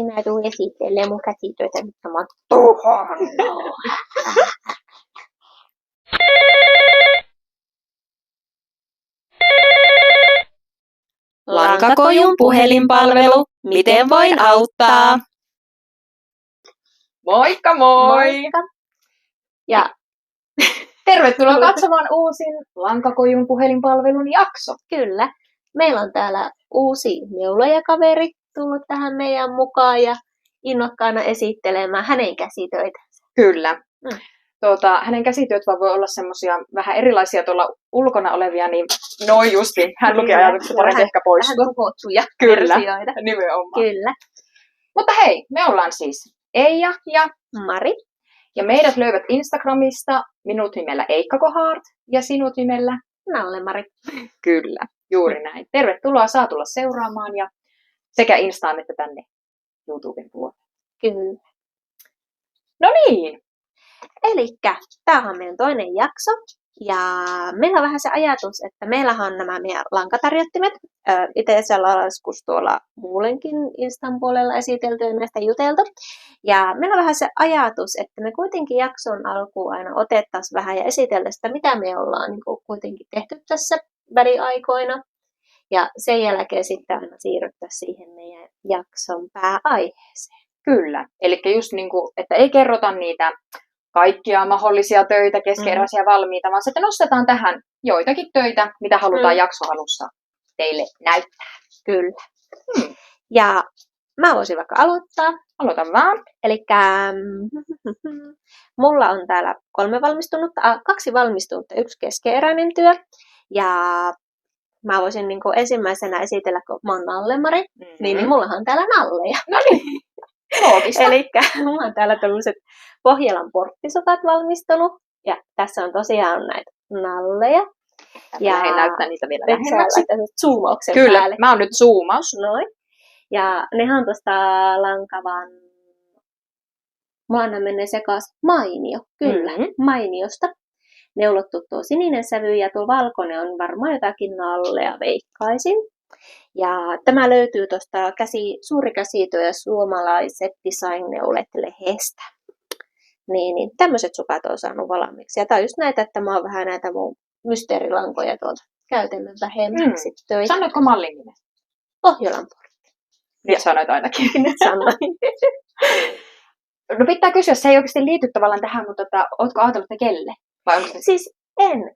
minä tuun esittelemään mun käsityötä, mitä mä oon tuhannut. Lankakojun puhelinpalvelu. Miten voin auttaa? Moikka moi! Moikka. Ja tervetuloa katsomaan uusin Lankakojun puhelinpalvelun jakso. kyllä, meillä on täällä uusi neulajakaveri tullut tähän meidän mukaan ja innokkaana esittelemään hänen käsitöitänsä. Kyllä. Hänen käsityöt vaan voi olla semmoisia vähän erilaisia tuolla ulkona olevia, niin noin justiin. Hän luki ajatukset paremmin ehkä poistua. Vähän tuhottuja Kyllä, versioita. nimenomaan. Kyllä. Mutta hei, me ollaan siis Eija ja Mari. Ja meidät löydät Instagramista minut nimellä Eikka Kohaart ja sinut nimellä Nalle-Mari. Kyllä, juuri näin. Tervetuloa, saa tulla seuraamaan ja sekä Instaan että tänne YouTuben puolelle. Kyllä. No niin. Elikkä tämähän on meidän toinen jakso. Ja meillä on vähän se ajatus, että meillähän on nämä meidän lankatarjottimet. Itse siellä on joskus tuolla muulenkin Instan puolella esitelty ja näistä juteltu. Ja meillä on vähän se ajatus, että me kuitenkin jakson alkuun aina otettaisiin vähän ja esitellä sitä, mitä me ollaan niin kuitenkin tehty tässä väliaikoina. Ja sen jälkeen sitten aina siirryttäisiin siihen meidän jakson pääaiheeseen. Kyllä, eli just niin kuin, että ei kerrota niitä kaikkia mahdollisia töitä, keskeeräisiä valmiita, vaan sitten nostetaan tähän joitakin töitä, mitä halutaan jakson alussa teille näyttää. Kyllä. Ja mä voisin vaikka aloittaa. Aloitan vaan. Elikkä mulla on täällä 2 valmistunutta, 1 keskeeräinen työ. Ja mä voisin niin kuin ensimmäisenä esitellä, kun mä oon Nalle-Mari, niin mullahan on täällä nalleja. No niin, loogista. Elikkä mulla on täällä tämmöiset Pohjolan porttisokat valmistunut. Ja tässä on tosiaan näitä nalleja. Ja lähden näyttää niitä vielä lähemmäksi. Zoomauksen Kyllä, päälle. mä oon nyt zoomaus. Noin. Ja nehän on tuosta lankavan, mulla menee sekas mainio, kyllä, mainiosta. Neulottu tuo sininen sävy ja tuo valkoinen on varmaan jotakin nallea, veikkaisin. Ja tämä löytyy tuosta suuri käsityö ja suomalaiset design-neulet-lehdestä. Niin tämmöiset sukat on saanut valmiiksi. Ja tää on just näitä, että mä oon vähän näitä mun mysteerilankoja tuolta käytännön vähemmäksi töitä. Sanoitko mallin nimen? Pohjolan portti. Nyt sanoit ainakin. Nyt sanoin. No pitää kysyä, se ei oikeasti liity tavallaan tähän, mutta ootko ajatellut ne kelle? Vai onko se...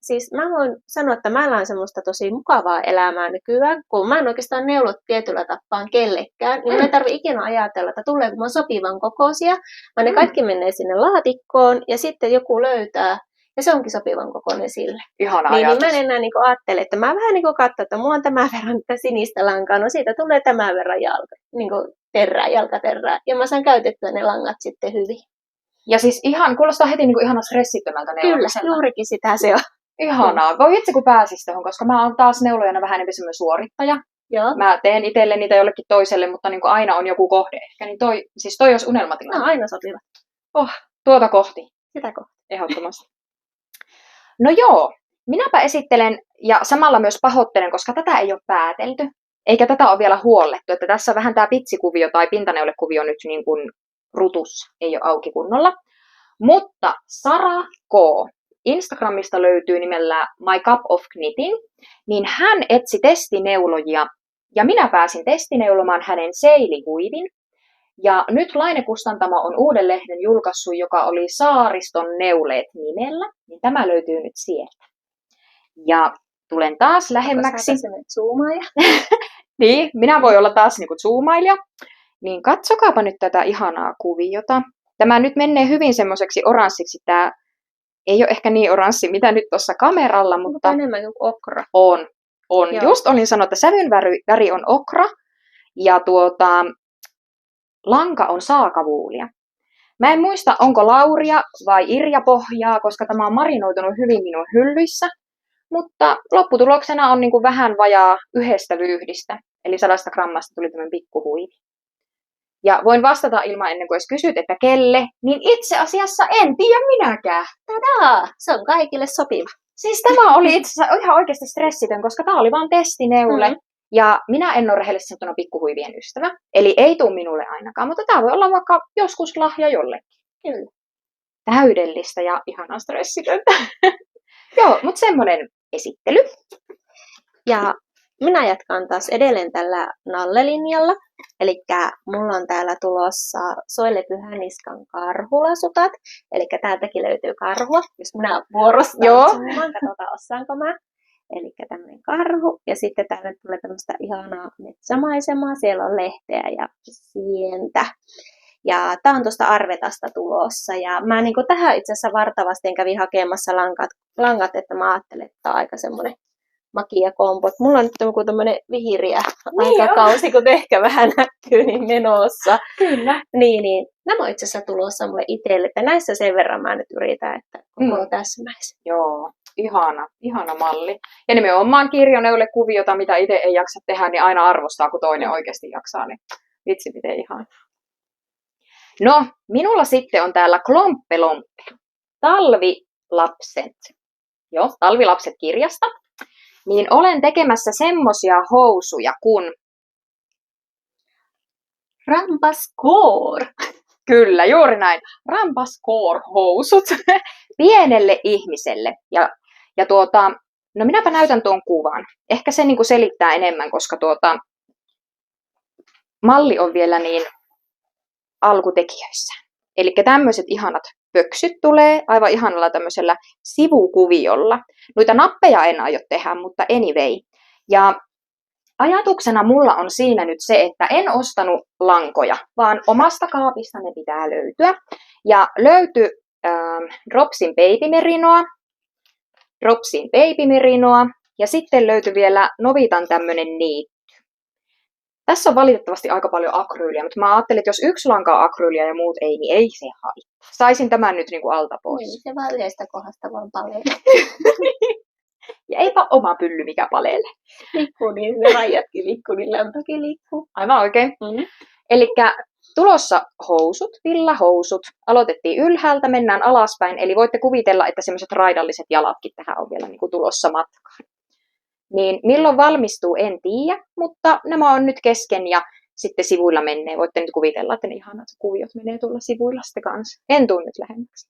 Siis mä voin sanoa, että mä elän semmoista tosi mukavaa elämää nykyään, kun mä en oikeastaan neulot tietyllä tappaan kellekään, niin mä en tarvitse ikinä ajatella, että tuleeko mä sopivan kokoisia, vaan ne kaikki menee sinne laatikkoon ja sitten joku löytää ja se onkin sopivan kokoinen sille. Ihana niin ajatus. mä en enää ajattele, että mä vähän katson, että mulla on tämän verran tätä sinistä lankaa, no siitä tulee tämän verran jalkaterää ja mä saan käytettyä ne langat sitten hyvin. Ja siis kuulostaa heti ihan stressittömältä neulomisella. Kyllä, juurikin sitä se on. Ihanaa. Voi itse kun pääsis tuohon, koska mä oon taas neulojana vähän enemmän semmoinen suorittaja. Joo. Mä teen itselle niitä jollekin toiselle, mutta niin kuin aina on joku kohde ehkä. Niin toi olisi unelmatila. No aina sopiva. Tuota kohti. Sitä kohti. Ehdottomasti. No joo, minäpä esittelen ja samalla myös pahoittelen, koska tätä ei ole päätelty. Eikä tätä ole vielä huollettu. Että tässä vähän tämä pitsikuvio tai pintaneulekuvio nyt niin kuin rutus ei ole auki kunnolla. Mutta Sara K. Instagramista löytyy nimellä My Cup of Knitting, niin hän etsi testineulojia ja minä pääsin testineulomaan hänen seilihuivin. Ja nyt Laine-kustantamo on uuden lehden julkaissut, joka oli Saariston neuleet nimellä, niin tämä löytyy nyt sieltä. Ja tulen taas lähemmäksi. Niin, minä voin olla taas niin kuin zoomailija. Niin katsokaapa nyt tätä ihanaa kuviota. Tämä nyt menee hyvin semmoiseksi oranssiksi. Tämä ei ole ehkä niin oranssi, mitä nyt tuossa kameralla, mutta enemmän kuin okra. On. Joo. Just olin sanonut, että sävyn väri on okra ja lanka on saakavuulia. Mä en muista, onko lauria vai irjapohjaa, koska tämä on marinoitunut hyvin minun hyllyissä. Mutta lopputuloksena on niin kuin vähän vajaa 1 vyyhdistä. Eli 100 grammasta tuli tämmöinen pikkuhuivi. Ja voin vastata ilman ennen kuin edes kysyt, että kelle, niin itse asiassa en tiedä minäkään. Tadaa! Se on kaikille sopiva. Siis tämä oli itse asiassa ihan oikeasti stressitön, koska tämä oli vaan testineule. Ja minä en ole rehellisesti sanottuna pikkuhuivien ystävä. Eli ei tule minulle ainakaan, mutta tämä voi olla vaikka joskus lahja jollekin. Kyllä. Täydellistä ja ihanaa stressitöntä. Joo, mutta semmoinen esittely. Ja minä jatkan taas edelleen tällä nallelinjalla. Eli mulla on täällä tulossa Soile Pyhäniskan karhulasukat. Eli täältäkin löytyy karhua, jos minä vuorostaan zoomaan. Katsotaan, osaanko mä. Eli tämmöinen karhu. Ja sitten täällä tulee tämmöistä ihanaa metsämaisemaa. Siellä on lehteä ja sientä. Ja tää on tuosta Arvetasta tulossa. Ja mä niin tähän itse asiassa vartavasti kävin hakemassa langat, että mä ajattelin, että tää on aika semmoinen makia kompo. Mulla on nyt joku tämmönen vihreä aikakausi, kun ehkä vähän näkyy, niin menossa. Kyllä. Niin. Nämä on itse asiassa tulossa mulle itselle. Että näissä sen verran mä nyt yritän, että koko täsmäisi. Joo, ihana malli. Ja nimenomaan kirjoneule kuviota, mitä itse ei jaksa tehdä, niin aina arvostaa, kun toinen oikeasti jaksaa. Niin vitsi, miten ihana. No, minulla sitten on täällä Klomppelomppe. Talvilapset. Joo, Talvilapset kirjasta. Niin olen tekemässä semmosia housuja kun Rampaskoor. Kyllä, juuri näin. Rampaskoor-housut pienelle ihmiselle. No minäpä näytän tuon kuvan. Ehkä se niinku selittää enemmän, koska malli on vielä niin alkutekijöissä. Eli tämmöiset ihanat pöksyt tulee aivan ihanalla tämmöisellä sivukuviolla. Noita nappeja en aio tehdä, mutta anyway. Ja ajatuksena mulla on siinä nyt se, että en ostanut lankoja, vaan omasta kaapista ne pitää löytyä. Ja löytyi Dropsin Baby Merinoa ja sitten löytyi vielä Novitan tämmönen niitty. Tässä on valitettavasti aika paljon akryyliä, mutta mä ajattelin, että jos yksi lanka on akryyliä ja muut ei, niin ei se haittaa. Saisin tämän nyt niinku alta pois. Niin, se vaan yhdestä kohdasta vaan paleelle. Ja eipä oma pylly mikä paleelle. Liikkuu niin, ne rajatkin liikkuu, niin lämpökin liikkuu. Aivan oikein. Elikkä tulossa housut, villahousut. Aloitettiin ylhäältä, mennään alaspäin. Eli voitte kuvitella, että semmoiset raidalliset jalatkin tähän on vielä niinku tulossa matkaan. Niin milloin valmistuu, en tiedä, mutta nämä on nyt kesken ja sitten sivuilla menee. Voitte nyt kuvitella, että ne ihanat kuviot menee tuolla sivuilla sitten kanssa. En tuu nyt lähemmäksi.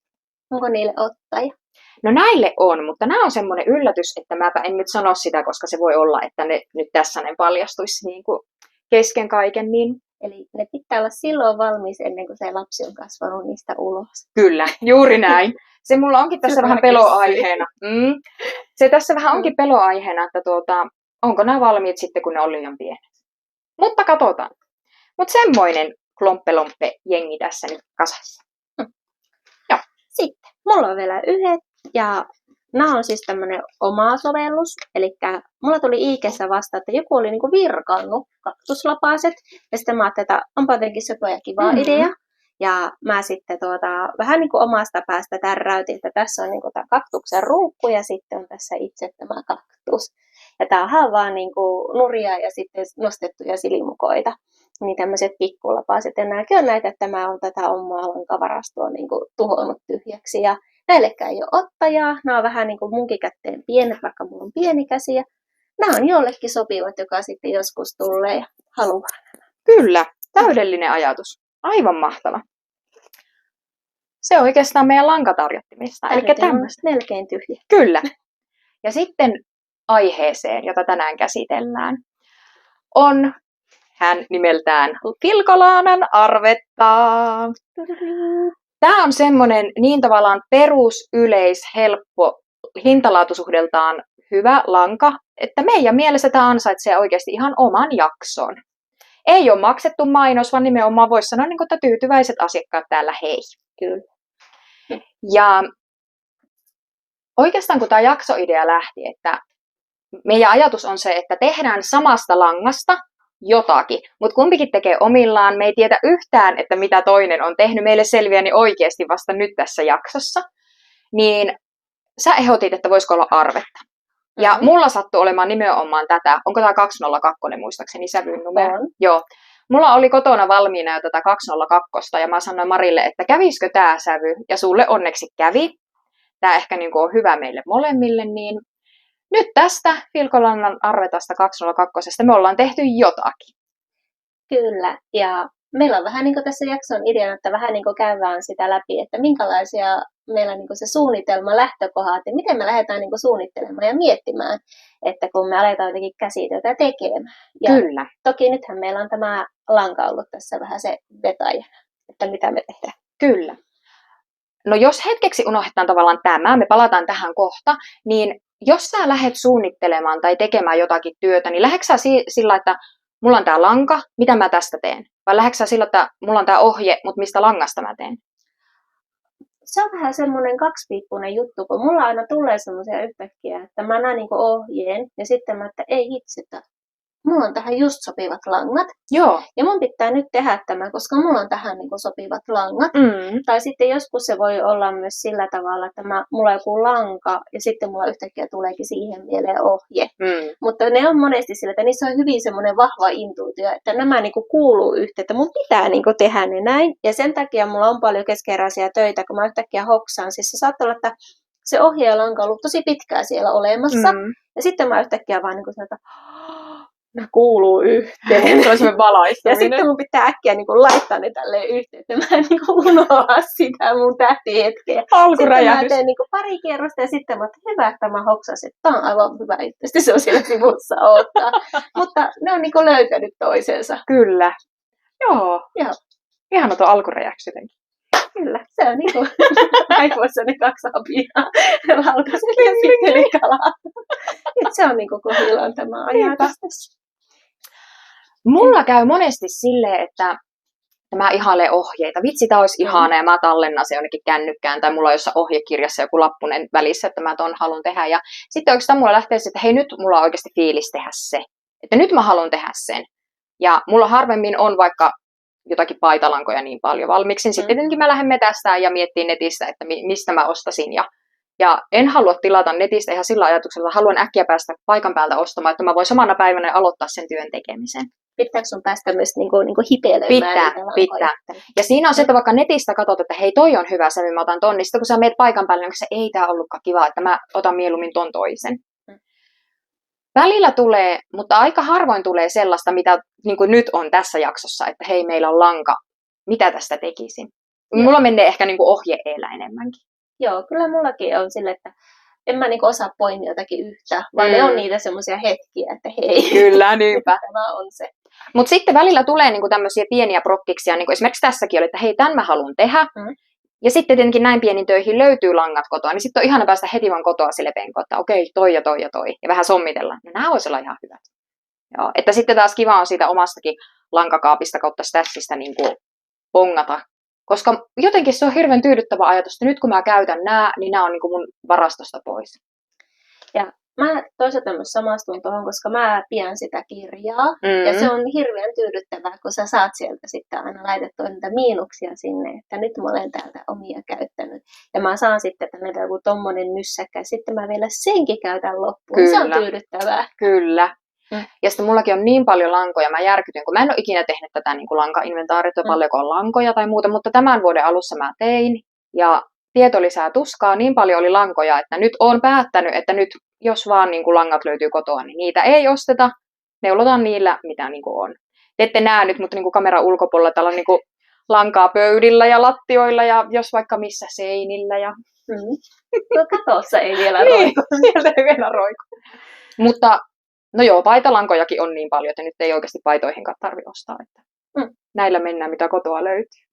Onko niille ottaja? No näille on, mutta nämä on semmoinen yllätys, että mäpä en nyt sano sitä, koska se voi olla, että ne nyt tässä ne paljastuisi niin kuin kesken kaiken. Niin... Eli ne pitää olla silloin valmis ennen kuin se lapsi on kasvanut niistä ulos. Kyllä, juuri näin. Se mulla onkin tässä vähän peloaiheena. Se tässä vähän onkin peloaiheena, että onko nämä valmiit sitten, kun ne on liian pienet. Mutta katsotaan. Mutta semmoinen klomppelomppe jengi tässä nyt kasassa. Joo. Sitten mulla on vielä yhdet ja nämä on siis tämmöinen oma sovellus. Eli mulla tuli IG:ssä vasta, että joku oli niinku virkannut kaktuslapaset. Ja sitten mä ajattelin, että onpa jotenkin söpö ja kiva idea. Ja mä sitten vähän niin kuin omasta päästä tärräytin, että tässä on niin kuin tämä kaktuksen ruukku ja sitten on tässä itse tämä kaktus. Ja tämähän on vaan niin kuin nuria ja sitten nostettuja silimukoita. Niin tämmöiset pikkulapaset. Ja nämäkin on näitä, että mä oon tätä omaa lankavarastoa niin kuin tuhonnut tyhjäksi. Ja näillekään ei ole ottajaa. Nämä on vähän niin kuin munkin kätteen pienet, vaikka mulla on pieni käsi. Ja nämä on jollekin sopivat, joka sitten joskus tulee ja haluaa nämä. Kyllä, täydellinen ajatus. Aivan mahtava. Se on oikeastaan meidän lankatarjottimista. Eli tämmöistä. Melkein tyhjä. Kyllä. Ja sitten aiheeseen, jota tänään käsitellään, on hän nimeltään Pilkolaanan Arvetta. Tämä on semmoinen niin tavallaan helppo, hintalaatusuhdeltaan hyvä lanka, että meidän mielestä tämä ansaitsee oikeasti ihan oman jakson. Ei ole maksettu mainos, vaan nimenomaan voisi sanoa, että tyytyväiset asiakkaat täällä hei. Kyllä. Ja oikeastaan kun tämä jaksoidea lähti, että meidän ajatus on se, että tehdään samasta langasta jotakin, mutta kumpikin tekee omillaan. Me ei tiedä yhtään, että mitä toinen on tehnyt. Meille selviää niin oikeasti vasta nyt tässä jaksossa. Niin sä ehdotit, että voisiko olla arvetta. Ja mulla sattui olemaan nimenomaan tätä. Onko tämä 202 muistaakseni sävyn numero? Joo. Mulla oli kotona valmiina jo tätä 202 ja mä sanoin Marille, että kävisikö tämä sävy. Ja sulle onneksi kävi. Tämä ehkä on hyvä meille molemmille. Niin nyt tästä Filkolannan Arvetasta 202 me ollaan tehty jotakin. Kyllä, ja meillä on vähän niin kuin tässä jakson ideana, että vähän niin kuin käydään sitä läpi, että minkälaisia meillä niin kuin se suunnitelma, lähtökohdat ja miten me lähdetään niin kuin suunnittelemaan ja miettimään, että kun me aletaan jotenkin käsityötä tekemään. Ja Kyllä. toki nythän meillä on tämä lanka ollut tässä vähän se vetäjä, että mitä me tehdään. Kyllä. No jos hetkeksi unohdetaan tavallaan tämä, me palataan tähän kohta, niin jos sä lähdet suunnittelemaan tai tekemään jotakin työtä, niin lähdetkö sä sillä, että mulla on tää lanka, mitä mä tästä teen? Vai lähdetkö sä sillä, että mulla on tää ohje, mutta mistä langasta mä teen? Se on vähän semmoinen kaksipiippunen juttu, kun mulla aina tulee semmoisia yhtäkkiä, että mä näen niinku ohjeen ja sitten mä, että ei hitsi, että mulla on tähän just sopivat langat. Joo. Ja mun pitää nyt tehdä tämä, koska mulla on tähän niinku sopivat langat. Tai sitten joskus se voi olla myös sillä tavalla, että mulla on joku lanka ja sitten mulla yhtäkkiä tuleekin siihen mieleen ohje. Mutta ne on monesti sillä, että niissä on hyvin semmoinen vahva intuitio, että nämä niinku kuuluu yhteen, että mun pitää niinku tehdä ne näin. Ja sen takia mulla on paljon keskeeräisiä töitä, kun mä yhtäkkiä hoksaan. Siis se saattaa olla, että se ohje ja lanka on ollut tosi pitkään siellä olemassa. Ja sitten mä yhtäkkiä vaan niinku sanon, että nämä kuuluu yhteen. Se on semmoinen valaistaminen. Ja sitten mun pitää äkkiä niin kuin laittaa ne tälleen yhteen, että mä en niin kuin unohda sitä mun tähtihetkeä. Alkuräjähdys. Sitten mä teen niin kuin pari kierrosta ja sitten mä oon hyvä, että mä hoksasin, että tää on aivan hyvä juttu. Sitten se on siellä sivussa odottaa. Mutta ne on niin kuin löytänyt toisensa. Kyllä. Joo. Joo. Ihana tuo alkuräjähdys jotenkin. Kyllä, se on niin kuin aivoissa ne kaksi apinaa. Lautaset ja sitten kalaa. Nyt se on niin kuin kohdillaan tämä ajatus tässä. Mulla käy monesti silleen, että mä ihailen ohjeita. Vitsi, tää olisi ihana ja mä tallennan se jonnekin kännykkään tai mulla on jossain ohjekirjassa joku lappunen välissä, että mä ton haluan tehdä. Ja sitten oikeastaan mulla lähtee se, että hei nyt mulla on oikeasti fiilis tehdä se. Että nyt mä haluan tehdä sen. Ja mulla harvemmin on vaikka jotakin paitalankoja niin paljon valmiiksi. Sitten tietenkin mä lähden metästään ja miettiin netistä, että mistä mä ostasin. Ja en halua tilata netistä ihan sillä ajatuksella, että haluan äkkiä päästä paikan päältä ostamaan, että mä voin samana päivänä aloittaa sen työn tekemisen. Pitääkö sun päästä myös niinku hipeilemään? Pitää. Ja siinä on se, että vaikka netistä katsot, että hei toi on hyvä sävy, mä otan ton, niin sitten kun sä meet paikan päälle, niin se ei tää ollutkaan kiva, että mä otan mieluummin ton toisen. Välillä tulee, mutta aika harvoin tulee sellaista, mitä niin kuin nyt on tässä jaksossa, että hei meillä on lanka, mitä tästä tekisin. Mulla menee ehkä niin kuin ohje-eellä enemmänkin. Joo, kyllä mullakin on sille, että en mä niinku osaa poimia jotakin yhtä, vaan ne on niitä semmoisia hetkiä, että hei. Kyllä, niinpä. Tämä on se. Mutta sitten välillä tulee niinku tämmöisiä pieniä prokkiksia, niinku esimerkiksi tässäkin oli, että hei, tämän mä haluan tehdä. Ja sitten tietenkin näin pienin töihin löytyy langat kotoa, niin sitten on ihana päästä heti vaan kotoa sille penkoon, että okei, toi ja toi ja toi. Ja vähän sommitella. No nämä voisi olla ihan hyvät. Joo. Että sitten taas kiva on siitä omastakin lankakaapista kautta stashista niinku pongata. Koska jotenkin se on hirveän tyydyttävä ajatus, että nyt kun mä käytän nämä, niin nämä on niin kuin mun varastosta pois. Ja mä toisaalta myös samastun tuohon, koska mä pidän sitä kirjaa. Ja se on hirveän tyydyttävää, kun sä saat sieltä sitten aina laitettua niitä miinuksia sinne, että nyt mä olen täältä omia käyttänyt. Ja mä saan sitten tänne joku tommonen nyssäkkä, ja sitten mä vielä senkin käytän loppuun. Kyllä. Se on tyydyttävää. Kyllä. Ja sitten mullakin on niin paljon lankoja, mä järkytyin, kun mä en ole ikinä tehnyt tätä niin kuin lanka-inventaariota, paljonko on lankoja tai muuta, mutta tämän vuoden alussa mä tein, ja tieto lisää tuskaa, niin paljon oli lankoja, että nyt oon päättänyt, että nyt jos vaan niin kuin langat löytyy kotoa, niin niitä ei osteta, neulotaan niillä, mitä niin kuin on. Te ette näe nyt, mutta niin kuin kameran ulkopuolella täällä on niin kuin lankaa pöydillä ja lattioilla, ja jos vaikka missä seinillä. Ja... No katossa ei vielä roiku. Sieltä ei vielä roiku. Mutta no joo, paitalankojakin on niin paljon, että nyt ei oikeasti paitoihinkaan tarvitse ostaa. Että näillä mennään, mitä kotoa löytyy.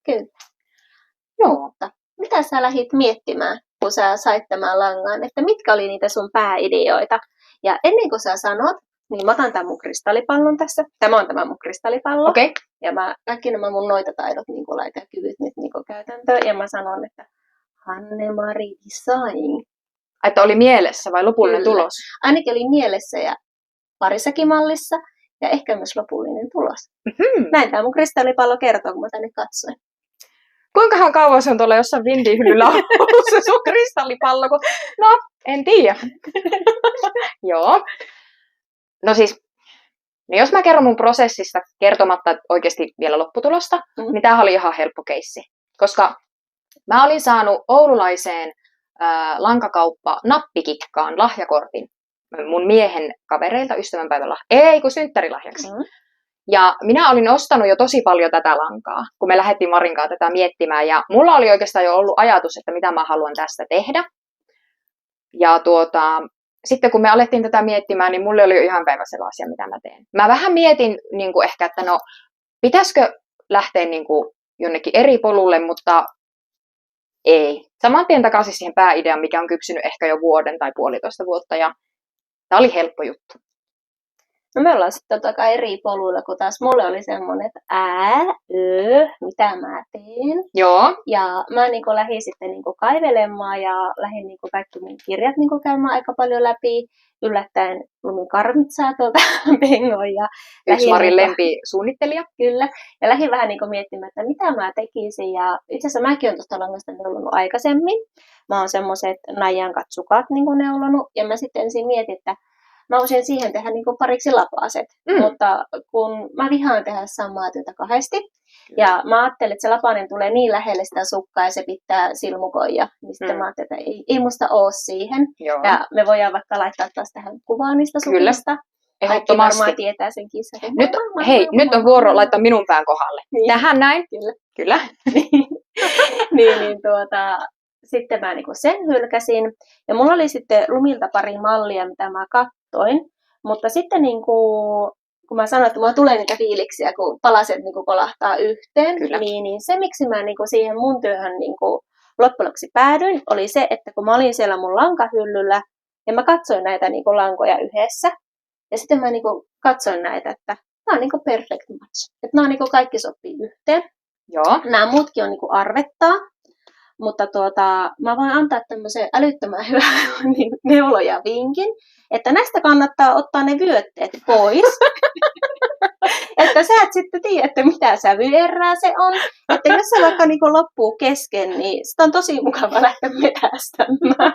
Kyllä. Joo. Mutta mitä sä lähdit miettimään, kun sä sait tämän langan? Että mitkä oli niitä sun pääideoita? Ja ennen kuin sä sanot, niin mä otan tämän mun kristallipallon tässä. Tämä on tämä mun kristallipallo. Okay. Ja mä kaikki nämä mun noitataidot niin laitan ja kyvyt nyt niin käytäntöön. Ja mä sanon, että Hanne-Mari Design. Että oli mielessä vai lopullinen tulos? Ainakin oli mielessä ja parissakin mallissa ja ehkä myös lopullinen tulos. Näin tämä mun kristallipallo kertoo, kun mä tänne katsoin. Kuinkahan kauan se on tuolla jossain vintihyllyllä ollut se sun kristallipallo? No, en tiedä. Joo. No siis, no jos mä kerron mun prosessista kertomatta oikeasti vielä lopputulosta, niin tämähän oli ihan helppo keissi. Koska mä olin saanut oululaiseen lankakauppa nappikikkaan lahjakortin mun miehen kavereilta ystävänpäivälahjaksi, synttärilahjaksi. Ja minä olin ostanut jo tosi paljon tätä lankaa, kun me lähdettiin Marinkaan tätä miettimään. Ja mulla oli oikeastaan jo ollut ajatus, että mitä mä haluan tästä tehdä. Ja sitten kun me alettiin tätä miettimään, niin mulle oli jo ihan päiväsellä asia, mitä mä teen. Mä vähän mietin niin kuin ehkä, että no, pitäisikö lähteä niin kuin jonnekin eri polulle, mutta ei. Saman tien takaisin siihen pääideaan, mikä on kypsynyt ehkä jo vuoden tai 1,5 vuotta. Ja tämä oli helppo juttu. No me ollaan sitten totta kai eri poluilla, kun taas mulle oli semmoinen, että mitä mä teen. Joo. Ja mä niin lähdin sitten niin kaivelemaan ja lähdin niin kaikki mun kirjat niin käymään aika paljon läpi. Yllättäen lumin karmitsaa tuolta pengoin. Yksi Marin lempisuunnittelija. Kyllä. Ja lähdin vähän niin miettimään, että mitä mä tekisin. Ja itse asiassa mäkin olen tuosta langasta neulonut aikaisemmin. Mä oon semmoiset najankat sukat niin neulonut. Ja mä sitten ensin mietin, että mä voisin siihen tehdä niin pariksi lapaset, mutta kun mä vihaan tehdä samaa työtä kahdesti, ja mä ajattelin, että se lapanen tulee niin lähelle sitä sukkaa ja se pitää silmukoida, niin sitten mä ajattelin, että ei musta ole siihen. Joo. Ja me voidaan vaikka laittaa taas tähän kuvaan niistä sukista. Kaikki varmaan tietää sen kissan. Nyt on vuoro laittaa minun pään kohdalle. Niin. Tähän näin. Kyllä. Sitten mä sen hylkäsin. Ja mulla oli sitten lumilta pari mallia, mitä mä katsoin. Mutta sitten kun mä sanoin, että mulla tulee niitä fiiliksiä, kun palaset kolahtaa yhteen, niin se, miksi mä siihen mun työhön loppujen lopuksi päädyin, oli se, että kun mä olin siellä mun lankahyllyllä, ja mä katsoin näitä lankoja yhdessä, ja sitten mä katsoin näitä, että nämä on perfect match. Että nämä on kaikki sopii yhteen. Joo. Nämä muutkin on arvettaa. Mutta mä voin antaa tämmöisen älyttömän hyvän neuloja vinkin, että näistä kannattaa ottaa ne vyötteet pois. Että sä et sitten tiedä, että mitä sävyerää se on. Että jos se vaikka loppuu kesken, niin sitä on tosi mukava lähteä metästämään.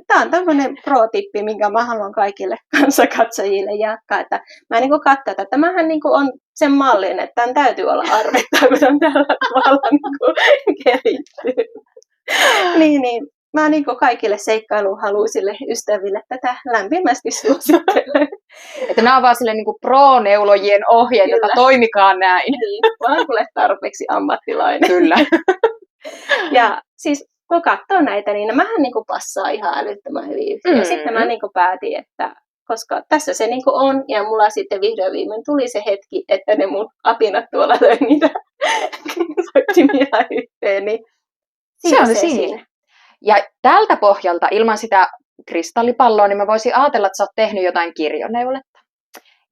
Tämä on tämmöinen pro-tippi, minkä mä haluan kaikille kanssakatsojille jakaa. Että mä katson, että tämähän on sen mallin, että tämän täytyy olla arvettaa, kun on tällä tavalla kehittyy. Niin. Mä kaikille seikkailuhaluisille ystäville tätä lämpimästi suosittelen. Että nämä on vaan sille pro-neulojien ohjeet, että toimikaa näin. Niin, vaan kuule tarpeeksi ammattilainen. Kyllä. Ja siis kun katsoo näitä, niin nämähän passaa ihan älyttömän hyvin yhteen. Ja sitten mä päätin, että koska tässä se on, ja mulla sitten vihdoin viimein tuli se hetki, että ne mun apinat tuolla löi niitä soittimia yhteen, niin se on siinä. Ja tältä pohjalta, ilman sitä kristallipalloa, niin mä voisin ajatella, että sä oot tehnyt jotain kirjoneuletta.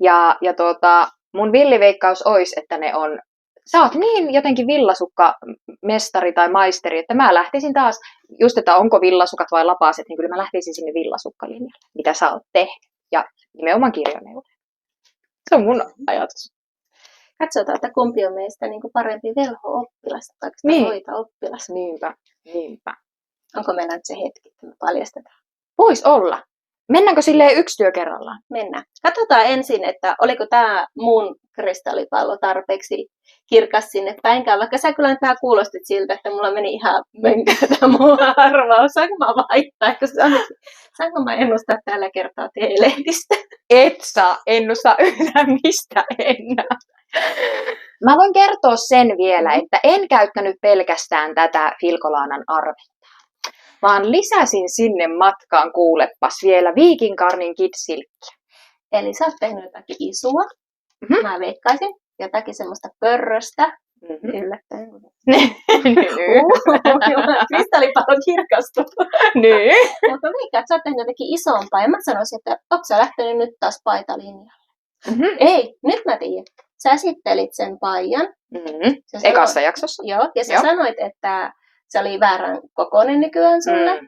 Ja mun villiveikkaus olisi, että ne on, sä oot niin jotenkin villasukka mestari tai maisteri, että mä lähtisin taas, just että onko villasukat vai lapaset, niin kyllä mä lähtisin sinne villasukkalinjalle, mitä sä oot tehnyt. Ja nimenomaan kirjoneuletta. Se on mun ajatus. Katsotaan, että kumpi on meistä parempi velho-oppilas tai hoita-oppilas. Niinpä. Onko meillä nyt se hetki, että me paljastetaan? Vois olla. Mennäänkö silleen yksi työ kerrallaan? Mennään. Katsotaan ensin, että oliko tämä mun kristallipallo tarpeeksi kirkas sinne päinkään. Vaikka sä kyllä nyt vähän kuulostit siltä, että mulla meni ihan mönkää mun arvaus. Saanko mä vaihtaa? Saanko mä ennustaa tällä kertaa T-lehdistä? Et saa ennustaa yhtään mistä enää. Mä voin kertoa sen vielä, että en käyttänyt pelkästään tätä Filcolaanan arvetta, vaan lisäsin sinne matkaan, kuulepas, vielä Viikinkarnin kidsilkkiä. Eli sä oot tehnyt jotakin isua, mä veikkaisin, jotakin semmoista pörröstä, yllättäen. Kristallipallo kirkastuu. Mutta veikkaan, että sä oot tehnyt jotakin isompaa, ja mä sanoisin, että oot sä lähtenyt nyt taas paitalinjalle. Ei, nyt mä tiedän. Sä esittelit sen paijan. Ekassa jaksossa. Joo, ja sä sanoit, että se oli väärän kokoinen nykyään sulle.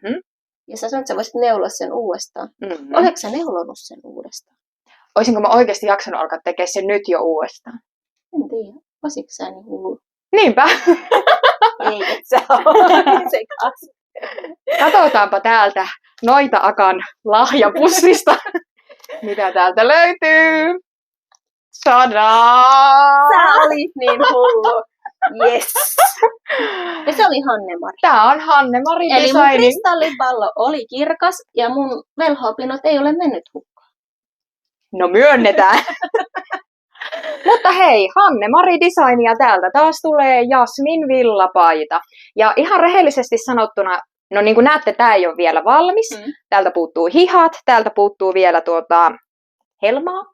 Ja sä sanoit, että sä voisit neuloa sen uudestaan. Oletko sä neulonut sen uudestaan? Oisinko mä oikeasti jaksanut alkaa tekemään sen nyt jo uudestaan? En tiedä. Olisitko sä niin hullu? Niinpä. Ei, et sä ole sekas. Katsotaanpa täältä Noita Akan lahjapussista. Mitä täältä löytyy? Tadaa! Sä olit niin hullu. Yes. Ja se oli Hanne-Mari. Tää on Hanne-Mari Eli mun Designin. kristallipallo oli kirkas ja mun velho-opinnot ei ole mennyt hukkaan. No myönnetään. Mutta hei, Hanne-Mari Designia täältä taas tulee Jasmin villapaita. Ja ihan rehellisesti sanottuna, no niin kuin näette, tää ei ole vielä valmis. Täältä puuttuu hihat, täältä puuttuu vielä helmaa,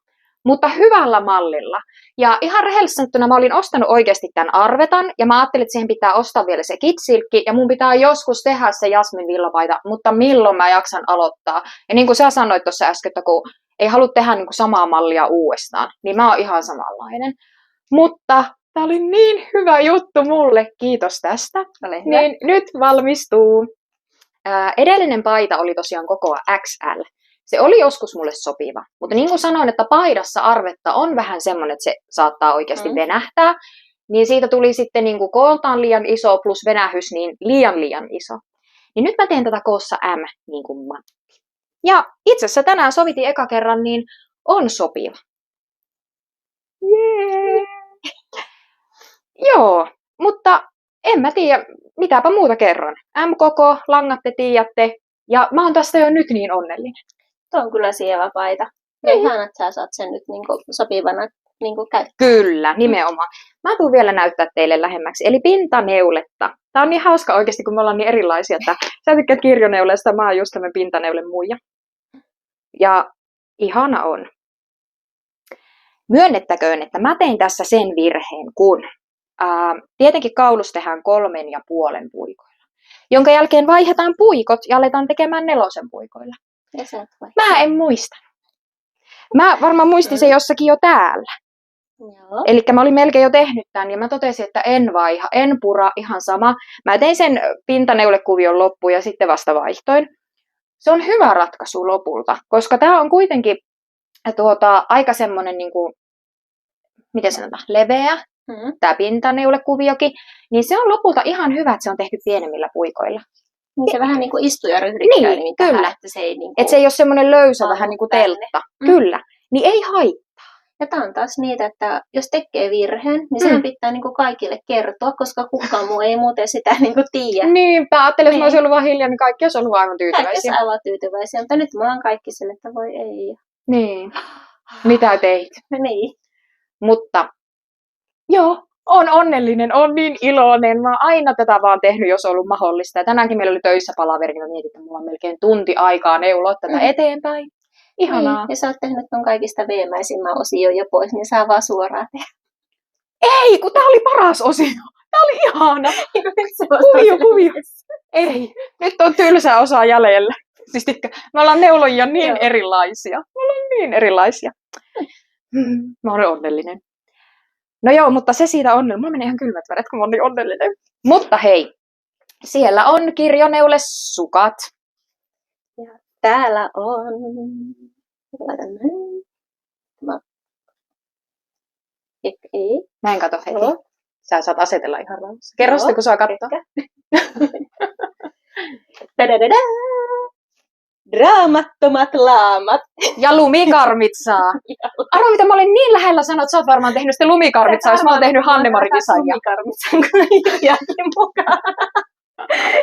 mutta hyvällä mallilla. Ja ihan rehellisesti sanottuna mä olin ostanut oikeasti tämän arvetan, ja mä ajattelin, että siihen pitää ostaa vielä se kitsilkki, ja mun pitää joskus tehdä se Jasmin villapaita, mutta milloin mä jaksan aloittaa. Ja niin kuin sä sanoit tuossa äsken, että kun ei halua tehdä niin kuin samaa mallia uudestaan, niin mä oon ihan samanlainen. Mutta tää oli niin hyvä juttu mulle, kiitos tästä. Niin nyt valmistuu. Edellinen paita oli tosiaan kokoa XL. Se oli joskus mulle sopiva, mutta niin kuin sanoin, että paidassa arvetta on vähän semmoinen, että se saattaa oikeasti venähtää, niin siitä tuli sitten niin kuin kooltaan liian iso plus venähys niin liian iso. Niin nyt mä teen tätä koossa M niin kuin Matti. Ja itse asiassa tänään sovitin eka kerran, niin on sopiva. Jee! Joo, mutta en mä tiedä, mitäpä muuta kerran. M-koko, langat te tiedätte, ja mä oon tästä jo nyt niin onnellinen. Tuo on kyllä sievä paita. Ja ihan, että sä saat sen nyt niinku sopivana niinku käyttää. Kyllä, nimenomaan. Mä tuun vielä näyttää teille lähemmäksi. Eli pintaneuletta. Tää on niin hauska oikeasti, kun me ollaan niin erilaisia, että sä tykkäät kirjoneuleesta, mä oon just tämmönen pintaneulen muija. Ja ihana on. Myönnettäköön, että mä tein tässä sen virheen, kun tietenkin kaulus tehdään 3,5 puikoilla, jonka jälkeen vaihdetaan puikot ja aletaan tekemään 4 puikoilla. Mä en muista. Mä varmaan muistin se jossakin jo täällä. Eli mä olin melkein jo tehnyt tämän ja mä totesin, että en vaiha, en pura, ihan sama. Mä tein sen pintaneulekuvion loppuun ja sitten vasta vaihtoin. Se on hyvä ratkaisu lopulta, koska tää on kuitenkin aika semmonen niinku, miten sanotaan, leveä, tää pintaneulekuviokin, niin se on lopulta ihan hyvä, että se on tehty pienemmillä puikoilla. Niin se vähän niin kuin istuu ja ryhdikkää. Niin, kyllä. Että se ei, niin kuin... Et se ei ole semmoinen löysä, vähän niin kuin teltta. Kyllä. Niin ei haittaa. Ja tämä on taas niitä, että jos tekee virheen, niin sehän pitää niin kuin kaikille kertoa, koska kukaan muu ei muuten sitä niin kuin tiedä. Niinpä, ajattelin, jos mä olisin ollut vaan hiljaa, niin kaikki olisi ollut aivan tyytyväisiä. Kaikki olisi aivan tyytyväisiä, mutta nyt me ollaan kaikki sille, että voi ei. Niin. Mitä teit? Niin. Mutta joo, on onnellinen, on niin iloinen. Mä oon aina tätä vaan tehnyt, jos on ollut mahdollista. Ja tänäänkin meillä oli töissä palaveri, niin mä mietin, että mulla on melkein tunti aikaa neuloa tätä eteenpäin. Ihanaa. Niin. Ja sä oot tehnyt ton kaikista veemäisimmän osion jo pois, niin saa vaan suoraan tehdä. Ei, kun tää oli paras osio. Tää oli ihana. Kuvio. Ei, nyt on tylsä osa jäljellä. Siis me ollaan neulojia niin erilaisia. Me ollaan niin erilaisia. Mä oon onnellinen. No joo, mutta se siitä onnellinen. Mulla menee ihan kylmät väret, kun mä oon niin onnellinen. Mutta hei, siellä on kirjoneule-sukat. Ja täällä on... Ei. Mä en kato heti. Joo. Sä saat asetella ihan rauhassa. Kerro sitten, kun saa katsoa. Draamattomat laamat. Ja lumikarmitsaa. Arvo, mitä mä olin niin lähellä sanoa, että sä oot varmaan tehnyt sitten lumikarmitsaa, jos mä oon tehnyt Hanne-Mari Designia. Lumikarmitsan kirjakin mukaan.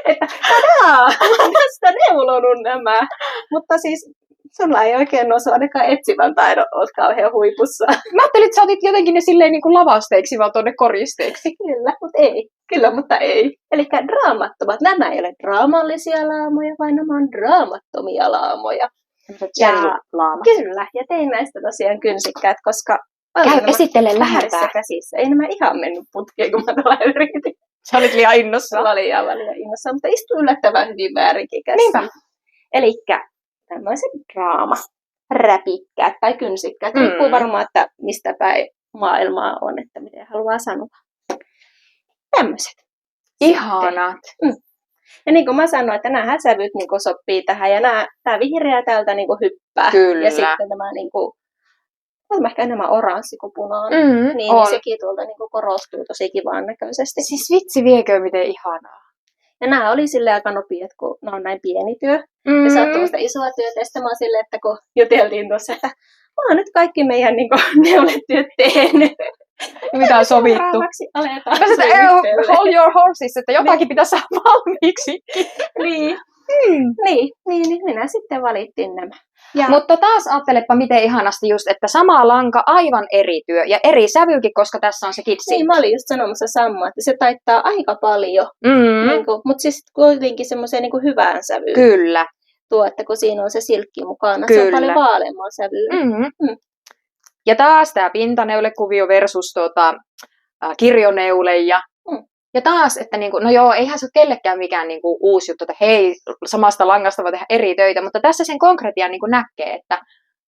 Että tadaa, tästä neulonut nämä. Mutta siis sulla ei oikein osaa ainakaan etsivän taidon oot kauhean huipussa. Mä ajattelin, että sä otit jotenkin ne silleen niin kuin lavasteiksi, vaan tuonne koristeiksi. Kyllä, mutta ei. Kyllä, mutta ei. Eli draamattomat. Nämä ei ole draamallisia laamoja, vaan nämä on draamattomia laamoja. Ja kyllä, ja tein näistä tosiaan kynsikkäät, koska... Käy esittele lähempää. Käsissä. Ei nämä ihan mennyt putkeen, kun mä tuolla yritin. Sä olit liian innossa. Mä olin liian innossa, mutta istuu yllättävän hyvin väärinkin käsissä. Niinpä. Elikkä tämmöiset räpikkäät tai kynsikkäät. Riippuu varmaan, että mistä päin maailmaa on, että miten haluaa sanoa. Tämmöiset. Ihanat. Ja niin kuin mä sanoin, että nämä sävyt niin kuin sopii tähän ja tämä vihreä täältä niin kuin hyppää. Kyllä. Ja sitten tämä niin kuin, on ehkä enemmän oranssi kuin punainen. Niin sekin tuolta niin kuin korostuu tosi kivaan näköisesti. Siis vitsi viekö miten ihanaa. Ja nämä oli silleen aika nopeat, kun nämä on näin pieni työ. Ja sä oot tuollaista isoa työtä. Ja sitten mä oon silleen, että kun juteltiin tuossa, että mä oon nyt kaikki meidän niin kuin neuletyöt tehnyt. Mitä on sovittu. Seuraavaksi aletaan Mä sanoin, hold your horses, että jotakin pitäisi saada valmiiksi. niin. Niin, minä sitten valittiin nämä. Ja Mutta taas ajattelepa miten ihanasti just, että sama lanka, aivan eri työ ja eri sävyykin, koska tässä on se kitsi. niin, mä olin just sanomassa samaa, että se taittaa aika paljon, mutta siis kuitenkin semmoiseen niin hyvään sävyyn. Kyllä. Tuo, että kun siinä on se silkki mukana, Kyllä. se on paljon vaaleammalla sävyyn. Ja taas tämä pintaneulekuvio versus kirjoneule ja taas, että niinku, no joo, eihän se ole kellekään mikään niinku uusi juttu, että hei, samasta langasta voi tehdä eri töitä, mutta tässä sen konkretian niinku näkee, että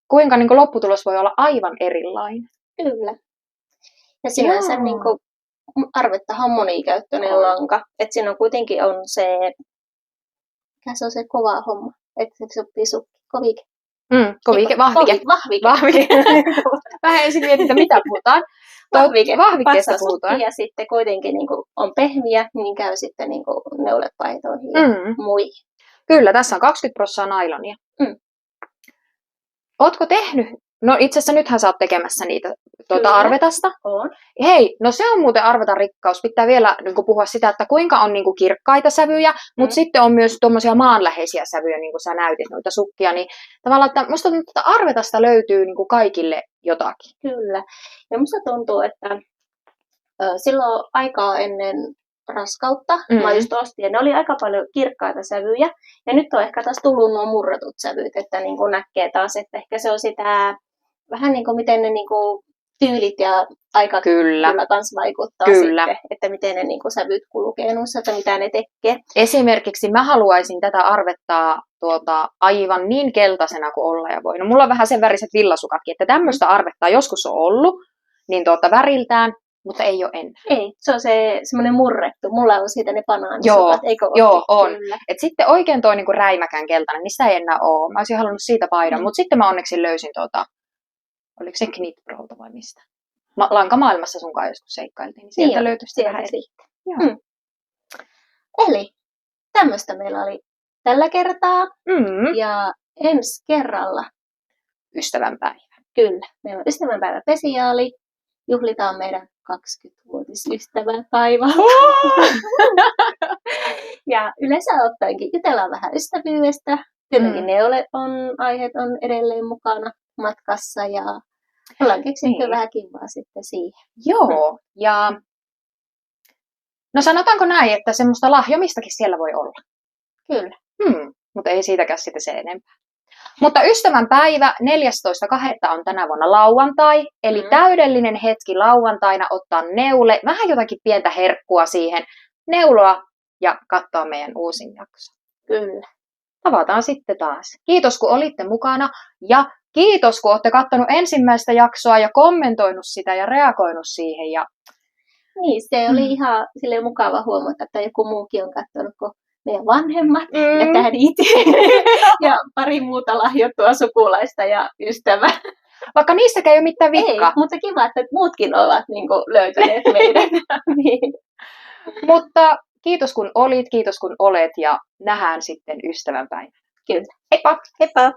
kuinka niinku lopputulos voi olla aivan erilainen. Kyllä. Ja sinänsä niinku, arvettahan monikäyttöinen lanka, että siinä on kuitenkin on se, mikä se on se kova homma, että se sopii kovike. Vahvike. Vähän ensin mietitä, mitä puhutaan. Vahvikkeesta puhutaan. Ja sitten kuitenkin niin kuin on pehmiä, niin käy sitten niin kuin neulepaitoihin ja muihin. Kyllä, tässä on 20% nailonia. Ootko tehnyt? No itse asiassa nythän sä oot tekemässä niitä arvetasta. On. Hei, no se on muuten arveta rikkaus. Pitää vielä niin kuin puhua sitä, että kuinka on niin kuin kirkkaita sävyjä, mutta sitten on myös tuommoisia maanläheisiä sävyjä, niin kuin sä näytit noita sukkia. Niin tavallaan, että musta tuntuu, että arvetasta löytyy niin kuin kaikille jotakin. Kyllä. Ja musta tuntuu, että silloin aikaa ennen raskautta, mä just ostin, ja ne oli aika paljon kirkkaita sävyjä. Ja nyt on ehkä taas tullut nuo murretut sävyt, että niin kuin näkee taas, että ehkä se on sitä, vähän niin kuin miten ne niin kuin tyylit ja aika kyllä kans vaikuttaa sitten, että miten ne niin kuin sävyt kulkee noissa, että mitä ne tekee. Esimerkiksi mä haluaisin tätä arvettaa aivan niin keltaisena kuin olla ja voi. No mulla on vähän sen väriset villasukatkin, että tämmöistä arvettaa joskus on ollut, niin väriltään, mutta ei ole enää. Ei, se on semmoinen murrettu. Mulla on siitä ne banaanisukat, eikö ole? Joo, on. Et sitten oikein toi niinku räimäkään keltainen, niin sitä ei enää ole. Mä olisin halunnut siitä paidan, mutta sitten mä onneksi löysin oliko se Knitprolta vai mistä? Lankamaailmassa sunkaan joskus seikkailtiin, niin sieltä löytyi sitä vähän eri. Eli tämmöistä meillä oli tällä kertaa. Ja ensi kerralla ystävänpäivä. Kyllä, meillä on ystävänpäivä spesiaali. Juhlitaan meidän 20-vuotisystävänpäivää. Ja yleensä ottaenkin jutellaan vähän ystävyydestä. Tietenkin aiheet on edelleen mukana matkassa ja ollaan keksitty vähän kivaa sitten siihen. Joo, ja no sanotaanko näin, että semmoista lahjomistakin siellä voi olla. Kyllä. Mutta ei siitäkään sitten se enempää. Mutta ystävänpäivä 14.2. on tänä vuonna lauantai, eli täydellinen hetki lauantaina ottaa neule, vähän jotakin pientä herkkua siihen, neuloa ja katsoa meidän uusin jakso. Kyllä. Tavataan sitten taas. Kiitos kun olitte mukana ja kiitos kun olette katsonut ensimmäistä jaksoa ja kommentoinut sitä ja reagoinut siihen. Ja niin, se oli ihan silleen mukava huomata, että joku muukin on katsonut kuin meidän vanhemmat ja tädit ja pari muuta lahjoittua sukulaista ja ystävää. Vaikka niistäkään ei ole mitään vikkaa. Ei, mutta kiva, että muutkin ovat niin kuin löytäneet meidän. Niin. Mutta kiitos kun olit, kiitos kun olet ja nähdään sitten ystävänpäivänä. Kyllä. Heippa! Heippa!